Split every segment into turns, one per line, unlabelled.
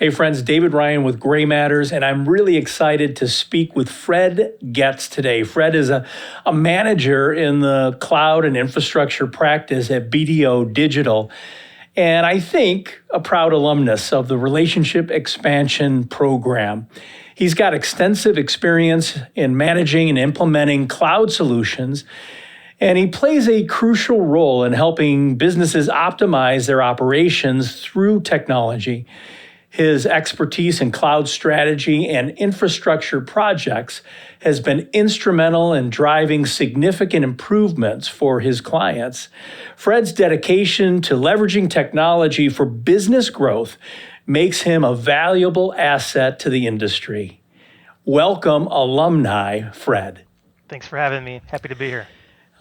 Hey friends, David Ryan with Gray Matters, and I'm really excited to speak with Fred Getz today. Fred is a manager in the cloud and infrastructure practice at BDO Digital, and I think a proud alumnus of the Relationship Xpansion program. He's got extensive experience in managing and implementing cloud solutions, and he plays a crucial role in helping businesses optimize their operations through technology. His expertise in cloud strategy and infrastructure projects has been instrumental in driving significant improvements for his clients. Fred's dedication to leveraging technology for business growth makes him a valuable asset to the industry. Welcome, alumni, Fred.
Thanks for having me. Happy to be here.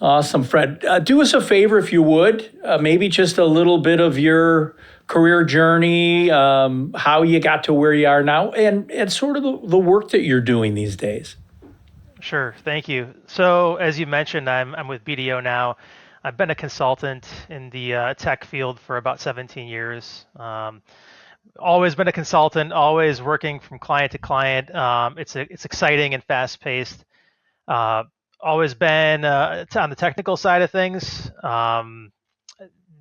Awesome, Fred. Do us a favor if you would, maybe just a little bit of your career journey, how you got to where you are now, and sort of the work that you're doing these days.
Sure, thank you. So as you mentioned, I'm with BDO now. I've been a consultant in the tech field for about 17 years. Always been a consultant, always working from client to client. It's exciting and fast paced. Always been on the technical side of things.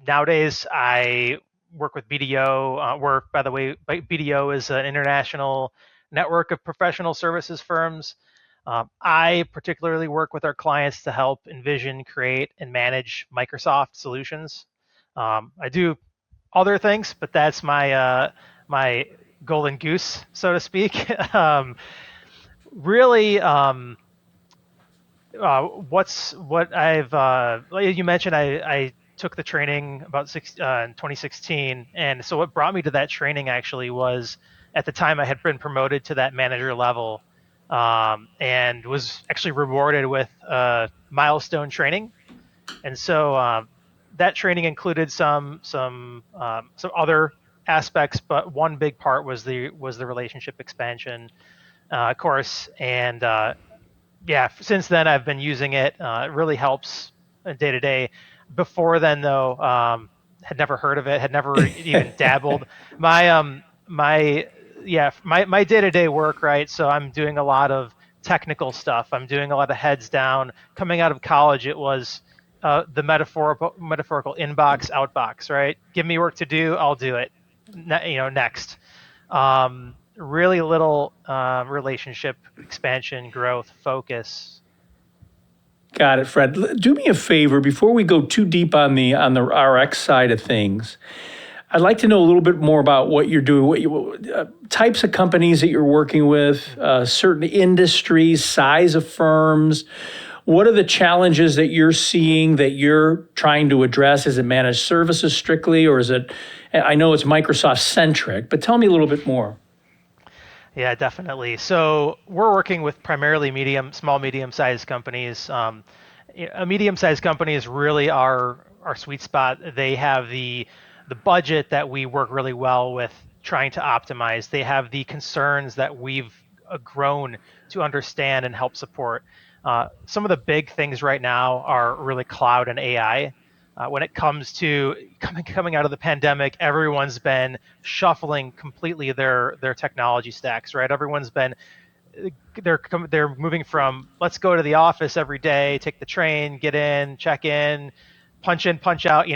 Nowadays, I work with BDO. By the way, BDO is an international network of professional services firms. I particularly work with our clients to help envision, create, and manage Microsoft solutions. I do other things, but that's my golden goose, so to speak. Really, what I've like you mentioned, I took the training in 2016, and so what brought me to that training actually was at the time I had been promoted to that manager level, and was actually rewarded with milestone training, and so that training included some other aspects, but one big part was the relationship expansion course, and yeah, since then I've been using it. It really helps day to day. Before then, though, had never heard of it, had never even dabbled. My day to day work, right? So I'm doing a lot of technical stuff. I'm doing a lot of heads down. Coming out of college, it was the metaphorical inbox outbox, right? Give me work to do, I'll do it. Next. Really little relationship expansion, growth, focus.
Got it, Fred. Do me a favor before we go too deep on the RX side of things. I'd like to know a little bit more about what you're doing, types of companies that you're working with, certain industries, size of firms. What are the challenges that you're seeing that you're trying to address? Is it managed services strictly, or is it, I know it's Microsoft centric, but tell me a little bit more.
Yeah, definitely. So we're working with primarily small, medium-sized companies. A medium-sized company is really our sweet spot. They have the budget that we work really well with trying to optimize. They have the concerns that we've grown to understand and help support. Some of the big things right now are really cloud and AI. When it comes to coming out of the pandemic, everyone's been shuffling completely their technology stacks, right? They're moving from let's go to the office every day, take the train, get in, check in, punch out,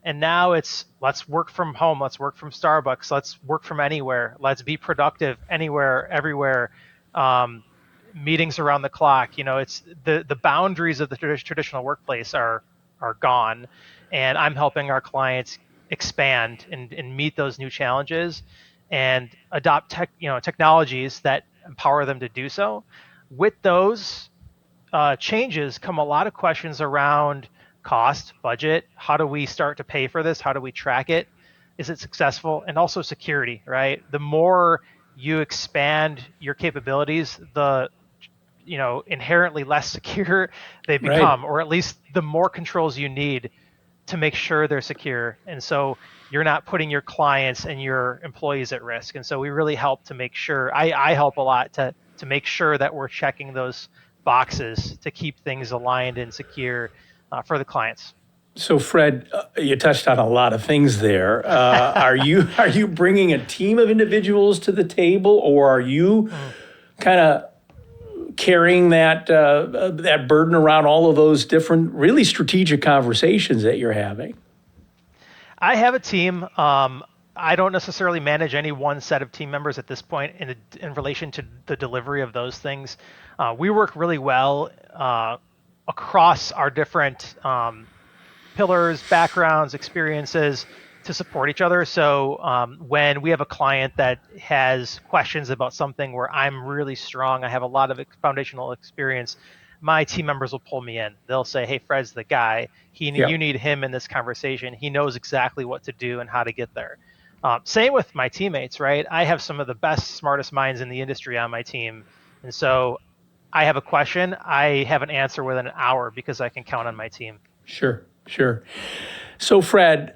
and now it's let's work from home, let's work from Starbucks, let's work from anywhere, let's be productive anywhere, everywhere. Meetings around the clock. It's the boundaries of the traditional workplace are gone, and I'm helping our clients expand and meet those new challenges and adopt technologies that empower them to do so. With those changes come a lot of questions around cost, budget. How do we start to pay for this? How do we track it? Is it successful? And also security, right? The more you expand your capabilities, the inherently less secure they become,
Right.
or at least the more controls you need to make sure they're secure. And so you're not putting your clients and your employees at risk. And so we really help to make sure, I help a lot to make sure that we're checking those boxes to keep things aligned and secure for the clients.
So, Fred, you touched on a lot of things there. Are you bringing a team of individuals to the table, or are you
Mm.
kind of carrying that burden around all of those different, really strategic conversations that you're having?
I have a team. I don't necessarily manage any one set of team members at this point in relation to the delivery of those things. We work really well across our different pillars, backgrounds, experiences to support each other. So when we have a client that has questions about something where I'm really strong, I have a lot of foundational experience, my team members will pull me in. They'll say, "Hey, Fred's the guy. You
Yep.
need him in this conversation. He knows exactly what to do and how to get there." Same with my teammates, right? I have some of the best, smartest minds in the industry on my team, and so I have a question, I have an answer within an hour because I can count on my team.
Sure, sure. So, Fred,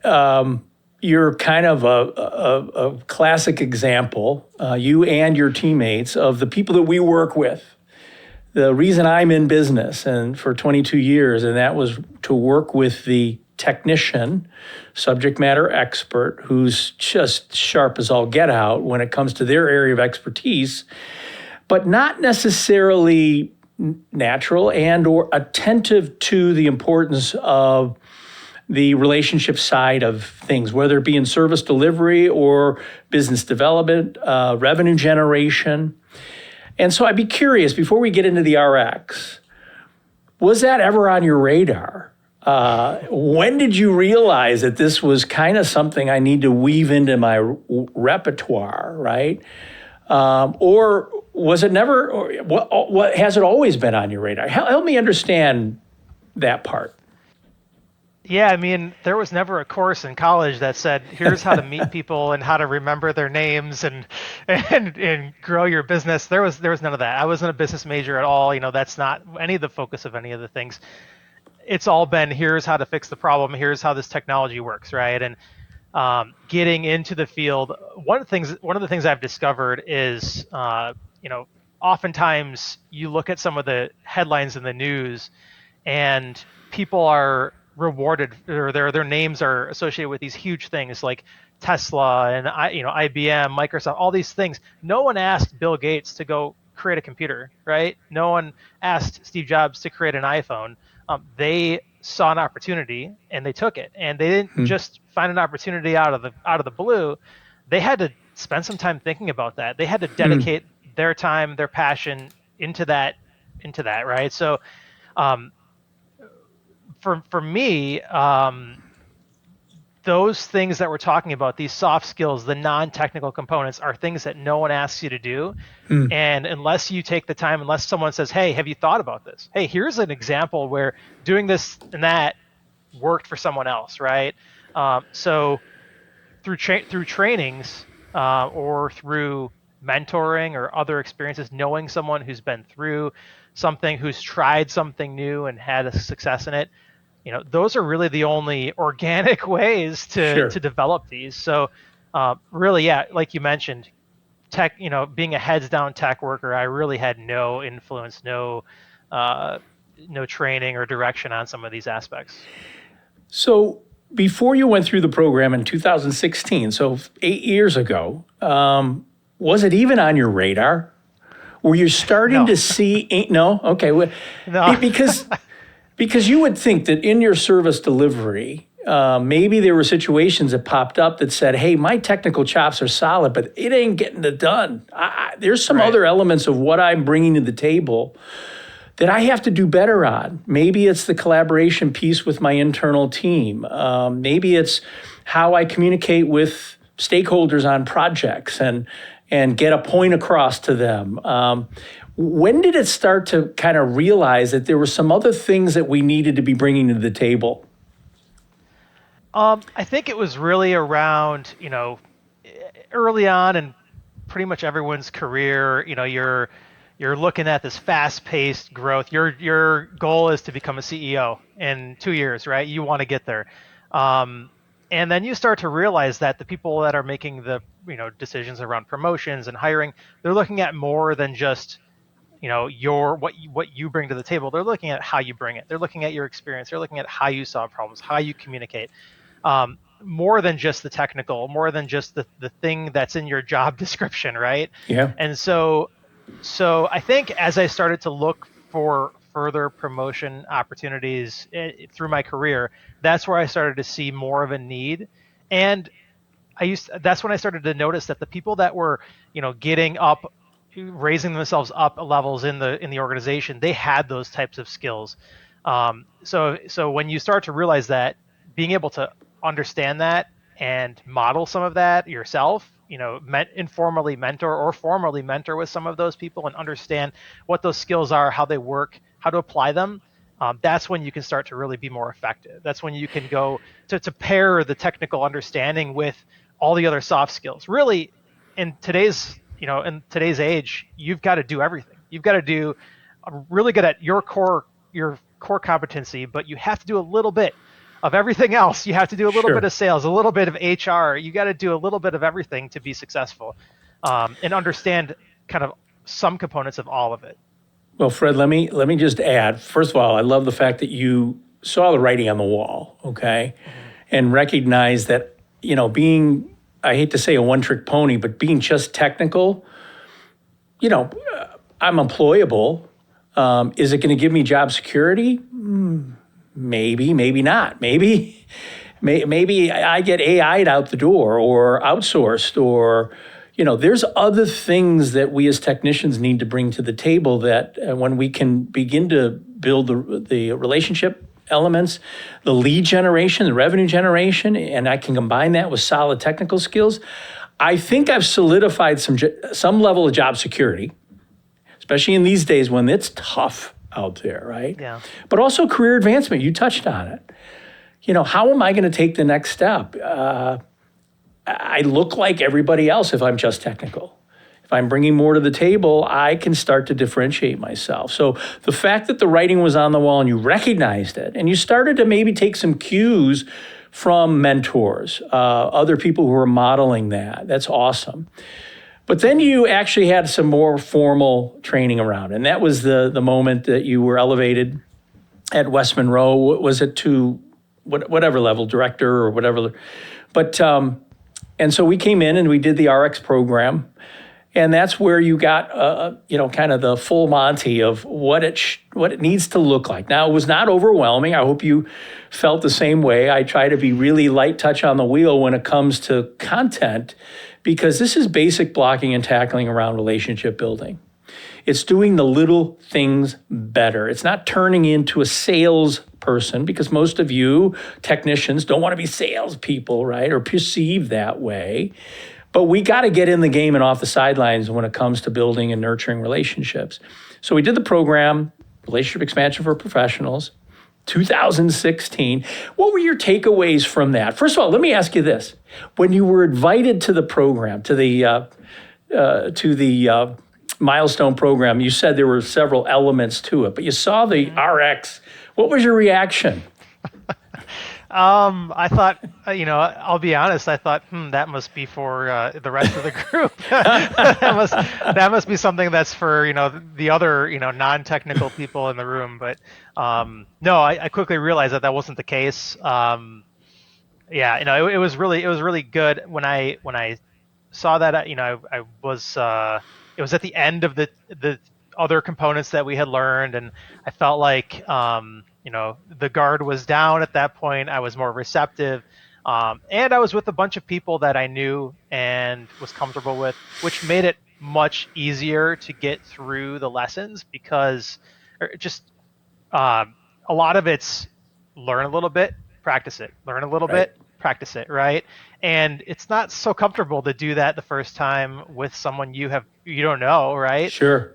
you're kind of a classic example, you and your teammates, of the people that we work with. The reason I'm in business and for 22 years, and that was to work with the technician, subject matter expert, who's just sharp as all get out when it comes to their area of expertise, but not necessarily natural and or attentive to the importance of the relationship side of things, whether it be in service delivery or business development, revenue generation. And so I'd be curious, before we get into the RX, was that ever on your radar? When did you realize that this was kind of something I need to weave into my repertoire, right? Or was it never, or what has it always been on your radar? Help me understand that part.
Yeah, I mean, there was never a course in college that said, "Here's how to meet people and how to remember their names and and grow your business." There was none of that. I wasn't a business major at all. That's not any of the focus of any of the things. It's all been, here's how to fix the problem. Here's how this technology works, right? And getting into the field, one of the things I've discovered is, oftentimes you look at some of the headlines in the news, and people are rewarded, or their names are associated with these huge things like Tesla and IBM, Microsoft, all these things. No one asked Bill Gates to go create a computer, right? No one asked Steve Jobs to create an iPhone. They saw an opportunity and they took it, and they didn't
Hmm.
just find an opportunity out of the blue. They had to spend some time thinking about that. They had to
Hmm.
dedicate their time, their passion into that, right? So um, for me, those things that we're talking about, these soft skills, the non-technical components, are things that no one asks you to do.
Hmm.
And unless you take the time, unless someone says, "Hey, have you thought about this? Hey, here's an example where doing this and that worked for someone else," right? So through trainings, or through mentoring or other experiences, knowing someone who's been through something, who's tried something new and had a success in it, those are really the only organic ways to
Sure.
develop these. So really, yeah, like you mentioned, tech, being a heads down tech worker, I really had no influence, uh, no training or direction on some of these aspects.
So before you went through the program in 2016, so 8 years ago, was it even on your radar? Were you starting
No.
to see? No, okay.
No.
Because you would think that in your service delivery, maybe there were situations that popped up that said, "Hey, my technical chops are solid, but it ain't getting it done. There's some
Right.
other elements of what I'm bringing to the table that I have to do better on. Maybe it's the collaboration piece with my internal team. Maybe it's how I communicate with stakeholders on projects and get a point across to them." When did it start to kind of realize that there were some other things that we needed to be bringing to the table?
I think it was really around, early on in pretty much everyone's career. You're looking at this fast-paced growth. Your goal is to become a CEO in 2 years, right? You want to get there. Um, and then you start to realize that the people that are making the decisions around promotions and hiring, they're looking at more than just what you bring to the table. They're looking at how you bring it. They're looking at your experience. They're looking at how you solve problems, how you communicate. More than just the technical, more than just the thing that's in your job description, right?
Yeah.
And so I think as I started to look for further promotion opportunities through my career, that's where I started to see more of a need. And that's when I started to notice that the people that were, getting up, raising themselves up levels in the organization, they had those types of skills. So when you start to realize that, being able to understand that and model some of that yourself, informally mentor or formally mentor with some of those people and understand what those skills are, how they work, how to apply them. That's when you can start to really be more effective. That's when you can go to pair the technical understanding with all the other soft skills. Really, in today's age, you've got to do everything. You've got to do really good at your core competency, but you have to do a little bit of everything else. You have to do a little bit
Sure.
of sales, a little bit of HR. You got to do a little bit of everything to be successful, and understand kind of some components of all of it.
Well, Fred, let me just add. First of all, I love the fact that you saw the writing on the wall, okay,
Mm-hmm.
and recognize that being, I hate to say a one-trick pony, but being just technical, I'm employable. Is it going to give me job security? Maybe, maybe not. Maybe I get AI'd out the door or outsourced, or there's other things that we as technicians need to bring to the table that when we can begin to build the relationship elements, the lead generation, the revenue generation, and I can combine that with solid technical skills, I think I've solidified some level of job security, especially in these days when it's tough out there, right?
Yeah.
But also career advancement. You touched on it. How am I going to take the next step? I look like everybody else if I'm just technical. If I'm bringing more to the table, I can start to differentiate myself. So the fact that the writing was on the wall and you recognized it, and you started to maybe take some cues from mentors, other people who are modeling that's awesome. But then you actually had some more formal training around, and that was the moment that you were elevated at West Monroe. Was it to whatever level, director or whatever? But and so we came in and we did the RX program, and that's where you got kind of the full Monty of what it needs to look like. Now, it was not overwhelming. I hope you felt the same way. I try to be really light touch on the wheel when it comes to content, because this is basic blocking and tackling around relationship building. It's doing the little things better. It's not turning into a sales person, because most of you technicians don't want to be salespeople, right? Or perceived that way. But we got to get in the game and off the sidelines when it comes to building and nurturing relationships. So we did the program, Relationship Xpansion for Professionals, 2016. What were your takeaways from that? First of all, let me ask you this. When you were invited to the program, to the milestone program, you said there were several elements to it, but you saw the RX. What was your reaction?
I thought, I'll be honest. I thought, that must be for the rest of the group. that must be something that's for the other non-technical people in the room. But no, I quickly realized that wasn't the case. Yeah, it was really good when I saw that. I was it was at the end of the other components that we had learned, and I felt like the guard was down at that point. I was more receptive, and I was with a bunch of people that I knew and was comfortable with, which made it much easier to get through the lessons, because a lot of it's learn a little bit, practice it, learn a little
Right.
bit, practice it, right? And it's not so comfortable to do that the first time with someone you don't know, right?
Sure.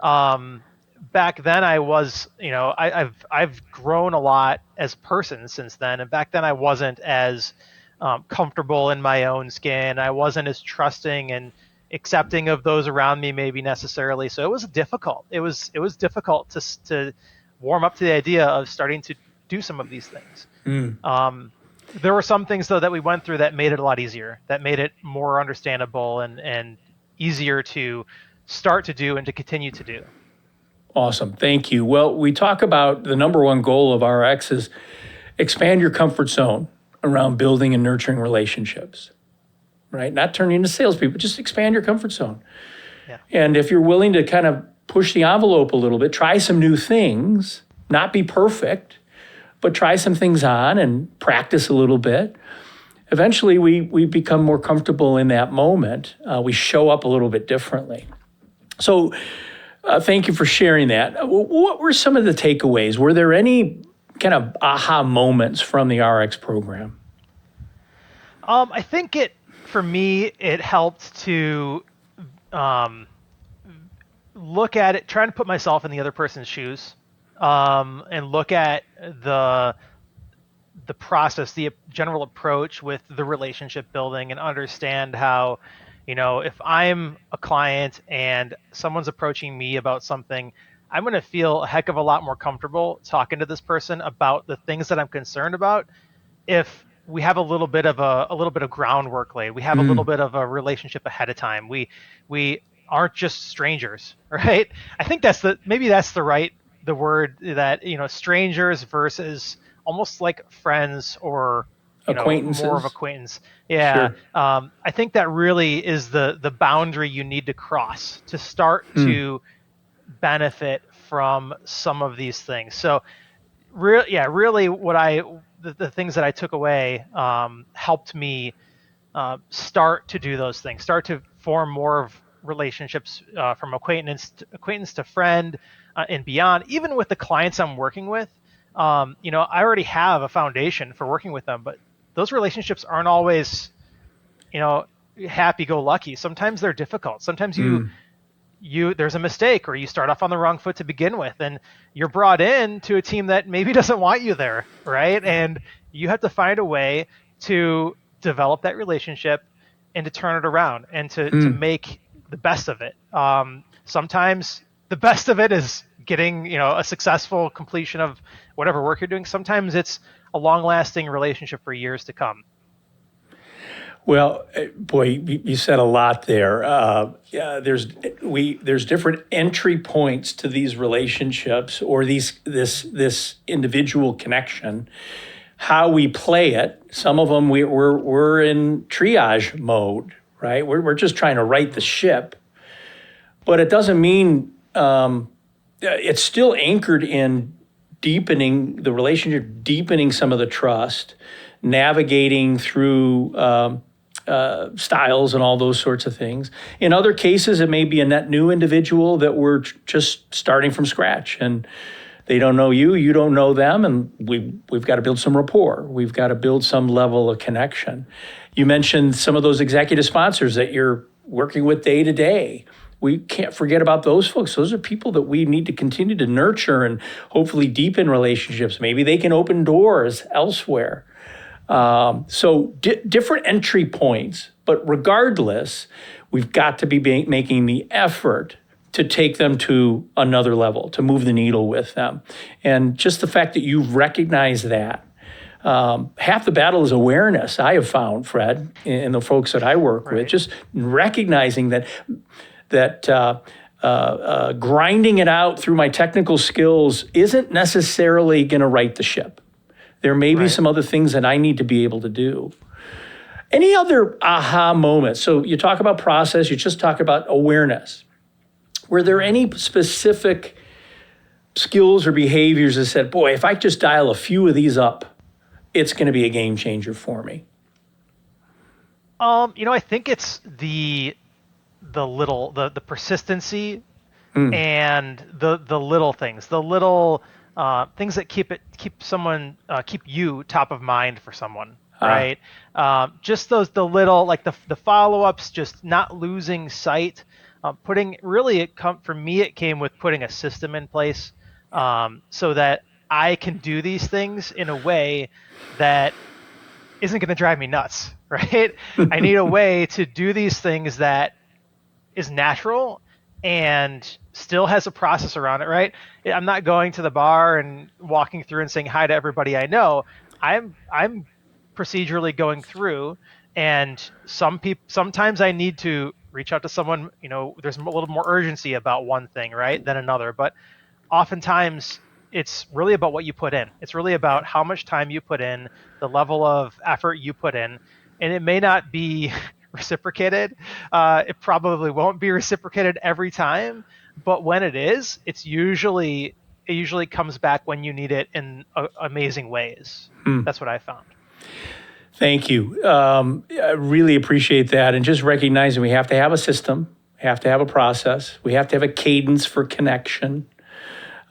Back then I was, I've grown a lot as a person since then, and back then I wasn't as comfortable in my own skin. I wasn't as trusting and accepting of those around me, maybe necessarily. So it was difficult. It was difficult to warm up to the idea of starting to do some of these things. There were some things though that we went through that made it a lot easier, that made it more understandable and easier to start to do and to continue to do.
Awesome. Thank you. Well, we talk about the number one goal of RX is expand your comfort zone around building and nurturing relationships, right? Not turning into salespeople, just expand your comfort zone.
Yeah.
And if you're willing to kind of push the envelope a little bit, try some new things, not be perfect, but try some things on and practice a little bit. Eventually, we become more comfortable in that moment. We show up a little bit differently. So, thank you for sharing that. What were some of the takeaways? Were there any kind of aha moments from the RX program?
I think for me, it helped to um, look at it, trying to put myself in the other person's shoes, and look at the process, the general approach with the relationship building, and understand how, if I'm a client and someone's approaching me about something, I'm going to feel a heck of a lot more comfortable talking to this person about the things that I'm concerned about if we have a little bit of groundwork laid. We have a little
Mm,
bit of a relationship ahead of time. We aren't just strangers, right? I think that's the word, that strangers versus almost like friends, or more of
acquaintances?
acquaintance. Yeah.
Sure.
I think that really is the boundary you need to cross to start
Mm,
to benefit from some of these things. So really, the things that I took away helped me start to do those things, start to form more of relationships, from acquaintance to friend, and beyond. Even with the clients I'm working with, I already have a foundation for working with them, but those relationships aren't always, you know, happy-go-lucky. Sometimes they're difficult. Sometimes
mm,
there's a mistake, or you start off on the wrong foot to begin with, and you're brought in to a team that maybe doesn't want you there, right? And you have to find a way to develop that relationship and to turn it around and to
mm.
make the best of it. Sometimes the best of it is getting a successful completion of whatever work you're doing. Sometimes it's a long lasting relationship for years to come.
Well, boy, you said a lot there. Yeah, there's different entry points to these relationships, or this individual connection. How we play it. Some of them we're in triage mode, right? We're just trying to right the ship, but it doesn't mean it's still anchored in deepening the relationship, deepening some of the trust, navigating through styles and all those sorts of things. In other cases, it may be a net new individual that we're just starting from scratch, and they don't know you, you don't know them, and we've got to build some rapport. We've got to build some level of connection. You mentioned some of those executive sponsors that you're working with day to day. We can't forget about those folks. Those are people that we need to continue to nurture and hopefully deepen relationships. Maybe they can open doors elsewhere. So different entry points, but regardless, we've got to be making the effort to take them to another level, to move the needle with them. And just the fact that you recognize that, half the battle is awareness, I have found, Fred, and the folks that I work with,
Right.
just recognizing that grinding it out through my technical skills isn't necessarily going to right the ship. There may be
Right.
some other things that I need to be able to do. Any other aha moments? So you talk about process, you just talk about awareness. Were there any specific skills or behaviors that said, boy, if I just dial a few of these up, it's going to be a game changer for me?
I think it's the persistency,
Mm.
and the little things, the little things that keep you top of mind for someone,
Ah,
right? Just the little, like the follow-ups, just not losing sight. Putting really for me, it came with putting a system in place, so that I can do these things in a way that isn't going to drive me nuts, right? I need a way to do these things that is natural and still has a process around it, right? I'm not going to the bar and walking through and saying hi to everybody I know. I'm procedurally going through, and sometimes I need to reach out to someone. There's a little more urgency about one thing, right, than another. But oftentimes it's really about what you put in. It's really about how much time you put in, the level of effort you put in, and it may not be reciprocated. It probably won't be reciprocated every time, but when it is, it usually comes back when you need it in amazing ways. That's what I found.
Thank you. I really appreciate that. And just recognizing we have to have a system, we have to have a process, we have to have a cadence for connection.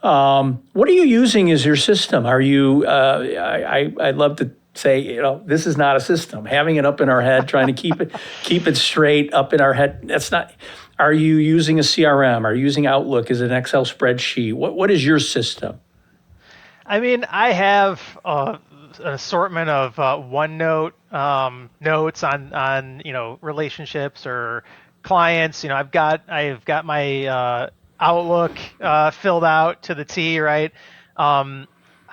What are you using as your system? Are you, I'd love to say, this is not a system. Having it up in our head, trying to keep it straight up in our head. That's not, are you using a CRM? Are you using Outlook? Is it an Excel spreadsheet? What is your system?
I mean, I have an assortment of OneNote notes on relationships or clients. I've got my Outlook filled out to the T, right?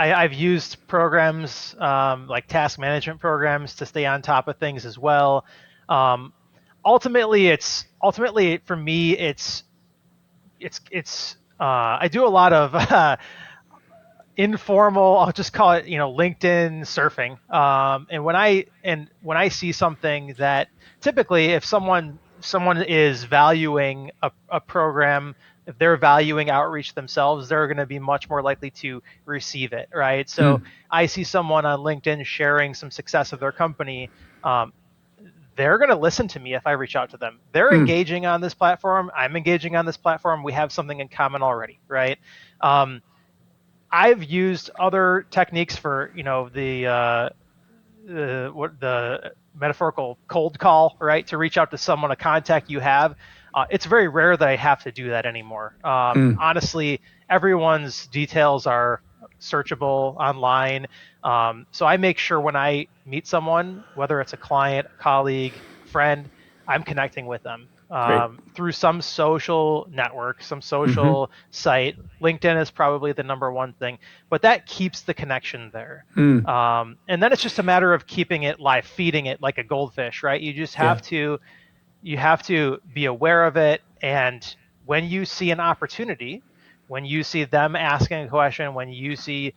I've used programs like task management programs to stay on top of things as well. Um, ultimately for me, it's I do a lot of informal, I'll just call it, LinkedIn surfing. And when I see something that, typically, if someone is valuing a program, if they're valuing outreach themselves, they're going to be much more likely to receive it, right? So I see someone on LinkedIn sharing some success of their company. They're going to listen to me if I reach out to them. They're engaging on this platform. I'm engaging on this platform. We have something in common already, right? I've used other techniques for the metaphorical cold call, right, to reach out to someone, a contact you have. It's very rare that I have to do that anymore. Honestly, everyone's details are searchable online. So I make sure when I meet someone, whether it's a client, a colleague, friend, I'm connecting with them
Great.
through some social network, some social site. LinkedIn is probably the number one thing, but that keeps the connection there. And then it's just a matter of keeping it live, feeding it like a goldfish, right? You have to be aware of it. And when you see an opportunity, when you see them asking a question, when you see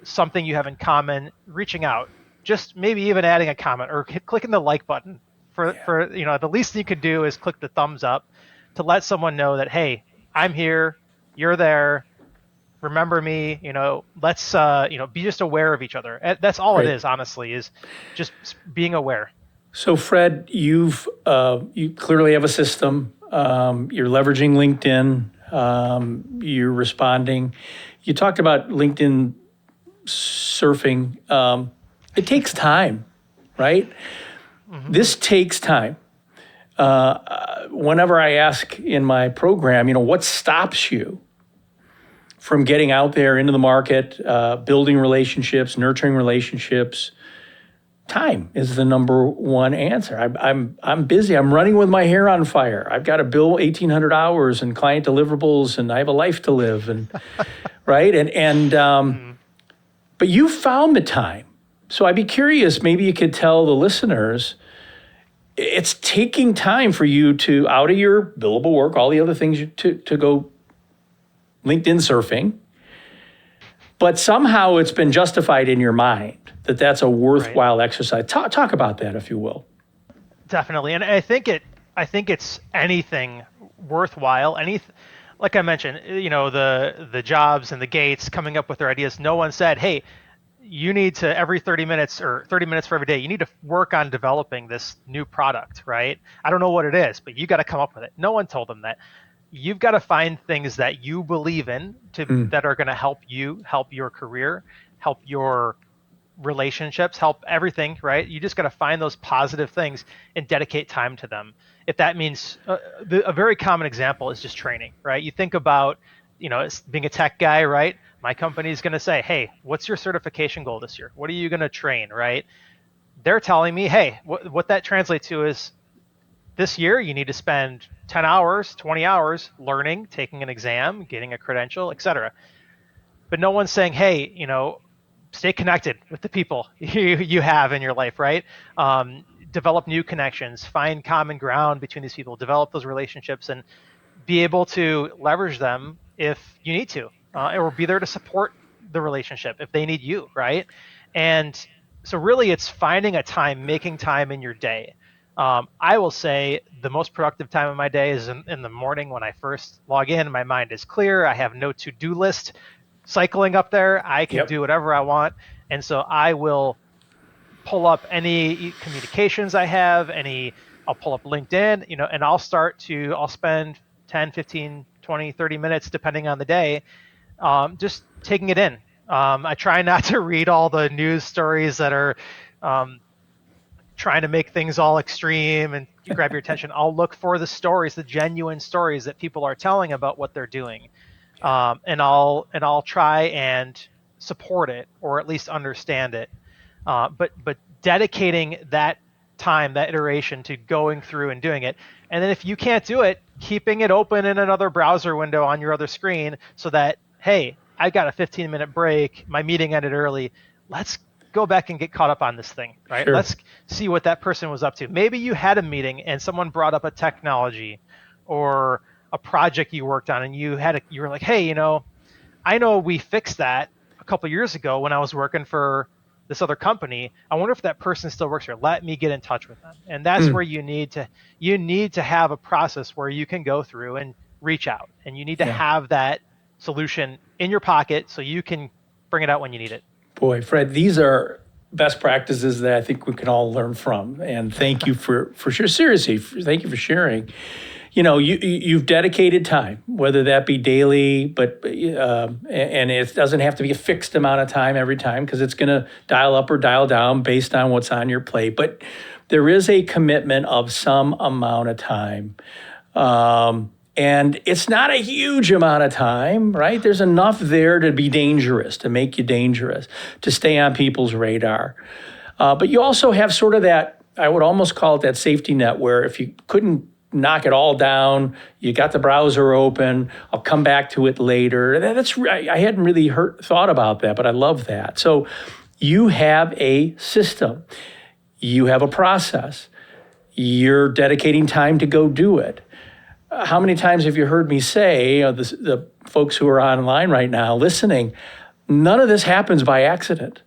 something you have in common, reaching out, just maybe even adding a comment or clicking the like button. For the least you could do is click the thumbs up to let someone know that, hey, I'm here, you're there, remember me. Let's be just aware of each other. That's all it
Great.
is, honestly, is just being aware.
So, Fred, you clearly have a system. You're leveraging LinkedIn. You're responding. You talked about LinkedIn surfing. It takes time, right? This takes time. Whenever I ask in my program, what stops you from getting out there into the market, building relationships, nurturing relationships? Time is the number one answer. I'm busy. I'm running with my hair on fire. I've got to bill 1,800 hours and client deliverables, and I have a life to live, and right. But you found the time. So I'd be curious. Maybe you could tell the listeners, it's taking time for you to, out of your billable work, all the other things, to go LinkedIn surfing. But somehow it's been justified in your mind that that's a worthwhile exercise. Talk about that, if you will.
Definitely, and I think it's anything worthwhile. Like I mentioned, the Jobs and the Gates coming up with their ideas. No one said, hey, you need to, every 30 minutes or 30 minutes for every day, you need to work on developing this new product, right? I don't know what it is, but you got to come up with it. No one told them that. You've got to find things that you believe in that are going to help you, help your career, help your relationships, help everything, right? You just got to find those positive things and dedicate time to them. If that means a very common example is just training, right? You think about, being a tech guy, right? My company is going to say, hey, what's your certification goal this year? What are you going to train, right? They're telling me, hey, what that translates to is this year you need to spend 10 hours, 20 hours learning, taking an exam, getting a credential, etc. But no one's saying, hey, stay connected with the people you have in your life, right? Develop new connections, find common ground between these people, develop those relationships, and be able to leverage them if you need to, or be there to support the relationship if they need you, right? And so really it's finding a time, making time in your day. I will say the most productive time of my day is in the morning when I first log in. My mind is clear. I have no to-do list cycling up there. I can
Yep.
do whatever I want. And so I will pull up any communications I have, I'll pull up LinkedIn, and I'll spend 10, 15, 20, 30 minutes, depending on the day, just taking it in. I try not to read all the news stories that are um, trying to make things all extreme and grab your attention. I'll look for the stories, the genuine stories that people are telling about what they're doing, and I'll try and support it or at least understand it. But dedicating that time, that iteration to going through and doing it. And then if you can't do it, keeping it open in another browser window on your other screen so that, hey, I got a 15-minute break, my meeting ended early. Let's go back and get caught up on this thing, right?
Sure.
Let's see what that person was up to. Maybe you had a meeting and someone brought up a technology or a project you worked on and you were like, hey, I know we fixed that a couple years ago when I was working for this other company. I wonder if that person still works here. Let me get in touch with them. And that's where you need to have a process where you can go through and reach out. And you need to
Yeah.
have that solution in your pocket so you can bring it out when you need it.
Boy, Fred, these are best practices that I think we can all learn from. And thank you for sure. Seriously, thank you for sharing. You've dedicated time, whether that be daily, and it doesn't have to be a fixed amount of time every time because it's going to dial up or dial down based on what's on your plate. But there is a commitment of some amount of time. And it's not a huge amount of time, right? There's enough there to be dangerous, to make you dangerous, to stay on people's radar. But you also have sort of that, I would almost call it that safety net where if you couldn't knock it all down, you got the browser open, I'll come back to it later. I hadn't really thought about that, but I love that. So you have a system, you have a process, you're dedicating time to go do it. How many times have you heard me say, the folks who are online right now listening, none of this happens by accident.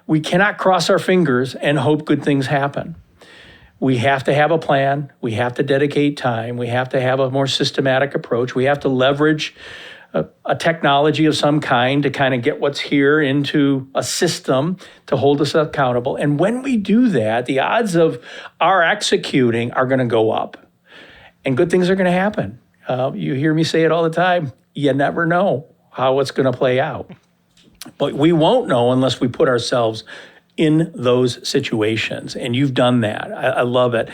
We cannot cross our fingers and hope good things happen. We have to have a plan. We have to dedicate time. We have to have a more systematic approach. We have to leverage a technology of some kind to kind of get what's here into a system to hold us accountable. And when we do that, the odds of our executing are going to go up. And good things are going to happen. You hear me say it all the time. You never know how it's going to play out. But we won't know unless we put ourselves in those situations. And you've done that. I love it.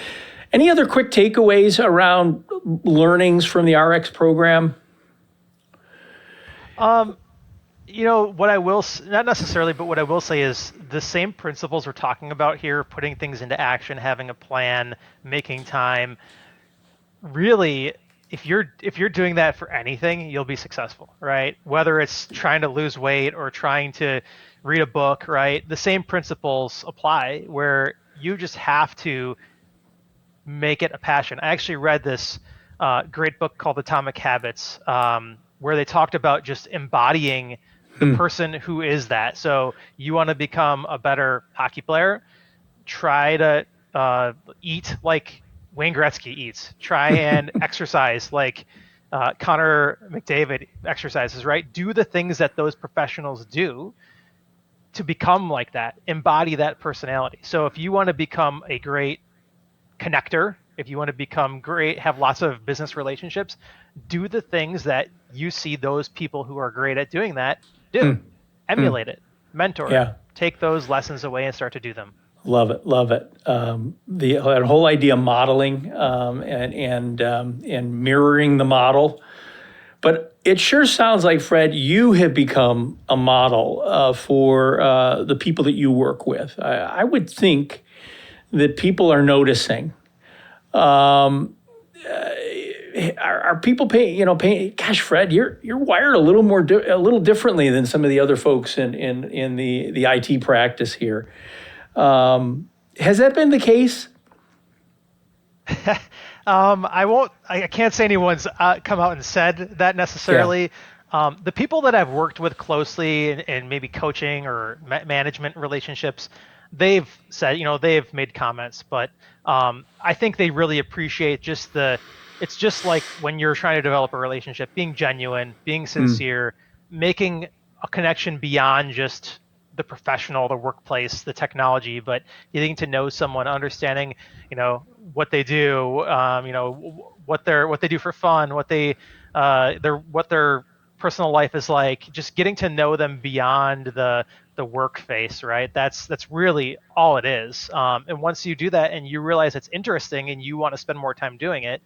Any other quick takeaways around learnings from the RX program?
What I will, not necessarily, but what I will say is the same principles we're talking about here, putting things into action, having a plan, making time. Really, if you're doing that for anything, you'll be successful, right? Whether it's trying to lose weight or trying to read a book, right? The same principles apply where you just have to make it a passion. I actually read this great book called Atomic Habits, where they talked about just embodying the person who is that. So you want to become a better hockey player, try to eat like Wayne Gretzky eats. Try and exercise like Connor McDavid exercises, right? Do the things that those professionals do to become like that, embody that personality. So if you want to become a great connector, if you want to become great, have lots of business relationships, do the things that you see those people who are great at doing that do. Emulate it, mentor it, take those lessons away and start to do them.
Love it, love it. That whole idea of modeling and mirroring the model. But it sure sounds like, Fred, you have become a model for the people that you work with. I would think that people are noticing. Are people paying? Gosh, Fred, you're wired a little differently than some of the other folks in the IT practice here. Has that been the case?
I won't. I can't say anyone's come out and said that
Yeah.
necessarily. The people that I've worked with closely in maybe coaching or management relationships, they've said, they've made comments, but I think they really appreciate just the. It's just like when you're trying to develop a relationship, being genuine, being
Mm,
sincere, making a connection beyond just the professional, the workplace, the technology, but getting to know someone, understanding what they do, what they do for fun, what their personal life is like, just getting to know them beyond the work face, right? That's really all it is. And once you do that and you realize it's interesting and you want to spend more time doing it,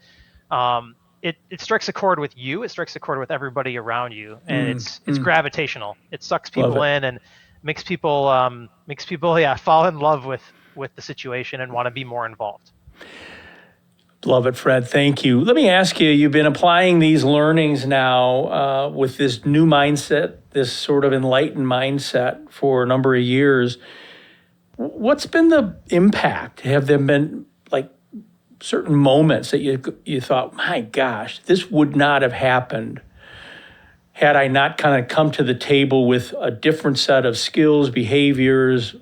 it strikes a chord with you. It strikes a chord with everybody around you, and
mm,
it's
mm.
gravitational. It sucks
Love
people
it.
in and makes people yeah fall in love with the situation and want to be more involved.
Love it, Fred. Thank you. Let me ask you, you've been applying these learnings now with this new mindset, this sort of enlightened mindset for a number of years. What's been the impact? Have there been like certain moments that you thought, my gosh, this would not have happened had I not kind of come to the table with a different set of skills, behaviors,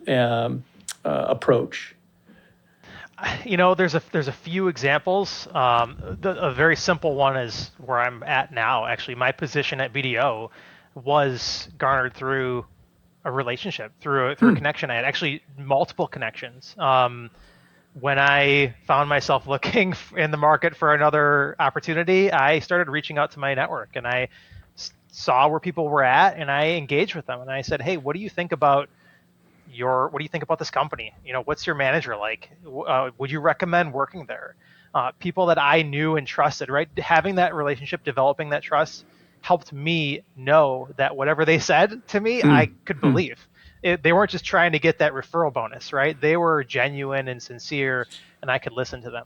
approach?
There's a few examples. A very simple one is where I'm at now. Actually, my position at BDO was garnered through a relationship, through a connection. I had actually multiple connections. When I found myself looking in the market for another opportunity, I started reaching out to my network and I saw where people were at and I engaged with them and I said, "Hey, what do you think about this company? What's your manager like? Would you recommend working there?" People that I knew and trusted, right? Having that relationship, developing that trust helped me know that whatever they said to me, I
Mm,
could
mm.
believe. They weren't just trying to get that referral bonus, right? They were genuine and sincere, and I could listen to them.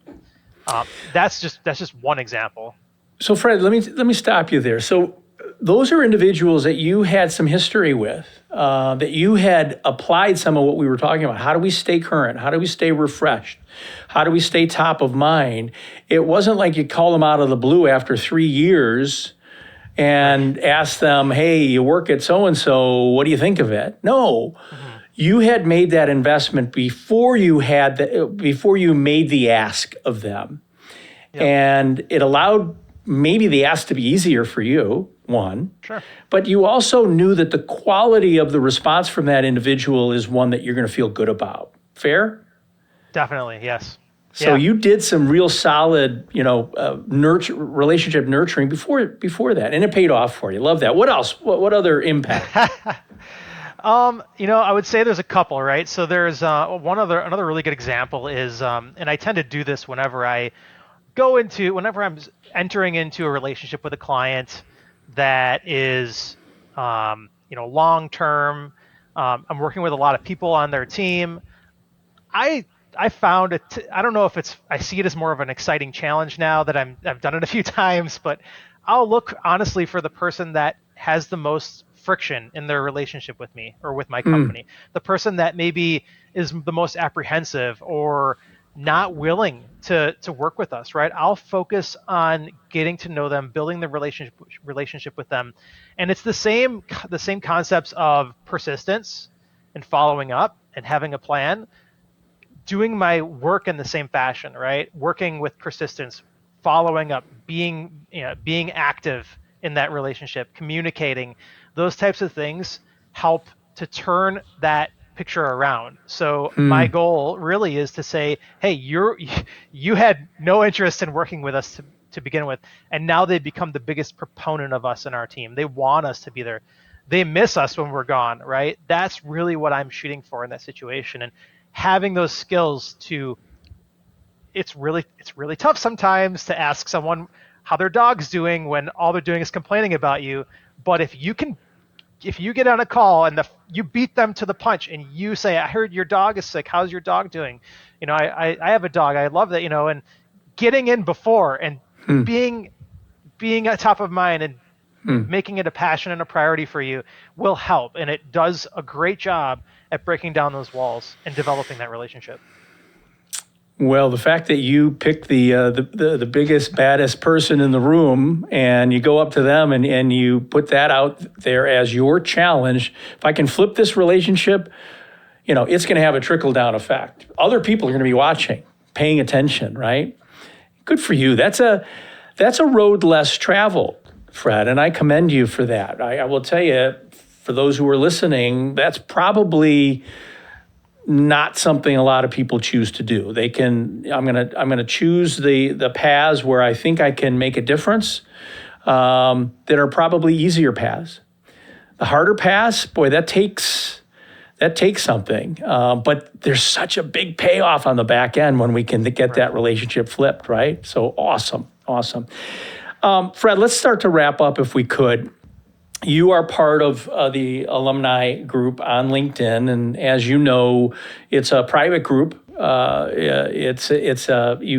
That's just one example.
So, Fred, let me stop you there. So, those are individuals that you had some history with, that you had applied some of what we were talking about. How do we stay current? How do we stay refreshed? How do we stay top of mind? It wasn't like you call them out of the blue after 3 years
Right.
and ask them, "Hey, you work at so and so. What do you think of it?" No,
Hmm.
you had made that investment before you made the ask of them.
Yep.
And it allowed maybe the ask to be easier for you, one,
Sure.
but you also knew that the quality of the response from that individual is one that you're going to feel good about. Fair?
Definitely. Yes.
So
Yeah.
you did some real solid, relationship nurturing before that, and it paid off for you. Love that. What else? What other impact?
I would say there's a couple, right? So there's another really good example is, and I tend to do this whenever I'm entering into a relationship with a client that is, long term. I'm working with a lot of people on their team. I I found it. I don't know if I see it as more of an exciting challenge now that I've done it a few times, but I'll look honestly for the person that has the most friction in their relationship with me or with my
Mm,
company. The person that maybe is the most apprehensive or not willing to work with us, right? I'll focus on getting to know them, building the relationship with them. And it's the same concepts of persistence and following up and having a plan, doing my work in the same fashion, right? Working with persistence, following up, being active in that relationship, communicating, those types of things help to turn that picture around. So my
mm,
goal really is to say, hey, you had no interest in working with us to begin with, and now they become the biggest proponent of us in our team. They want us to be there. They miss us when we're gone, right? That's really what I'm shooting for in that situation. And having those skills to it's really tough sometimes to ask someone how their dog's doing when all they're doing is complaining about you. But if you get on a call and you beat them to the punch and you say, "I heard your dog is sick. How's your dog doing?" I have a dog. I love that. And getting in before and
mm,
being being at top of mind and
mm.
making it a passion and a priority for you will help. And it does a great job at breaking down those walls and developing that relationship.
Well, the fact that you pick the biggest, baddest person in the room and you go up to them and you put that out there as your challenge, if I can flip this relationship, it's going to have a trickle down effect. Other people are going to be watching, paying attention, right? Good for you. That's a road less traveled, Fred, and I commend you for that. I will tell you, for those who are listening, that's probably not something a lot of people choose to do. I'm gonna choose the paths where I think I can make a difference, that are probably easier paths. The harder paths, boy, that takes something. But there's such a big payoff on the back end when we can get that relationship flipped, right? So awesome. Fred, let's start to wrap up if we could. You are part of the alumni group on LinkedIn, and as you know, it's a private group. You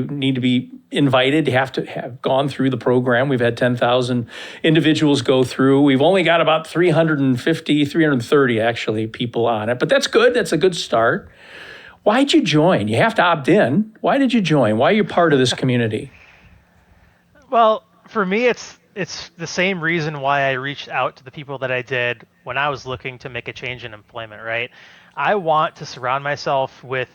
need to be invited. You have to have gone through the program. We've had 10,000 individuals go through. We've only got about 330 actually people on it, but that's good. That's a good start. Why'd you join? You have to opt in. Why did you join? Why are you part of this community?
Well, for me, it's the same reason why I reached out to the people that I did when I was looking to make a change in employment, right? I want to surround myself with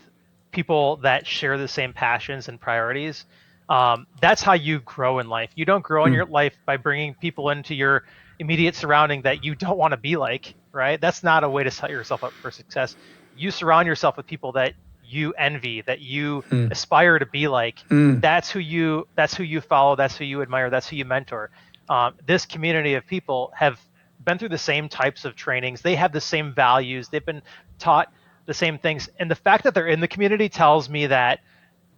people that share the same passions and priorities. That's how you grow in life. You don't grow in your life by bringing people into your immediate surrounding that you don't want to be like, right? That's not a way to set yourself up for success. You surround yourself with people that you envy, that you aspire to be like. That's who you follow, that's who you admire, that's who you mentor. This community of people have been through the same types of trainings. They have the same values. They've been taught the same things. And the fact that they're in the community tells me that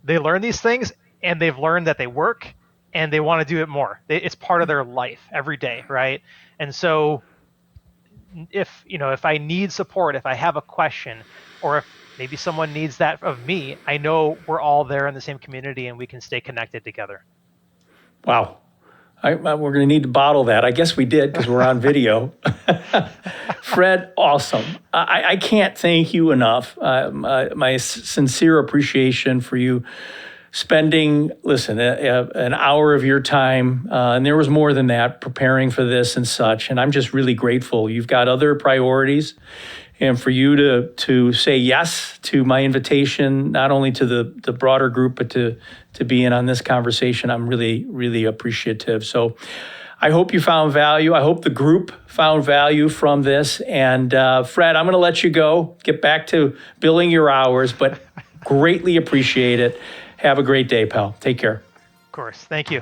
they learn these things and they've learned that they work and they want to do it more. It's part of their life every day, right? And so if I need support, if I have a question, or if maybe someone needs that of me, I know we're all there in the same community and we can stay connected together.
Wow. We're going to need to bottle that. I guess we did because we're on video. Fred, awesome. I can't thank you enough. My sincere appreciation for you spending, an hour of your time, and there was more than that, preparing for this and such. And I'm just really grateful. You've got other priorities. And for you to say yes to my invitation, not only to the broader group, but to be in on this conversation, I'm really, really appreciative. So I hope you found value. I hope the group found value from this. And Fred, I'm going to let you go, get back to billing your hours, but greatly appreciate it. Have a great day, pal. Take care.
Of course. Thank you.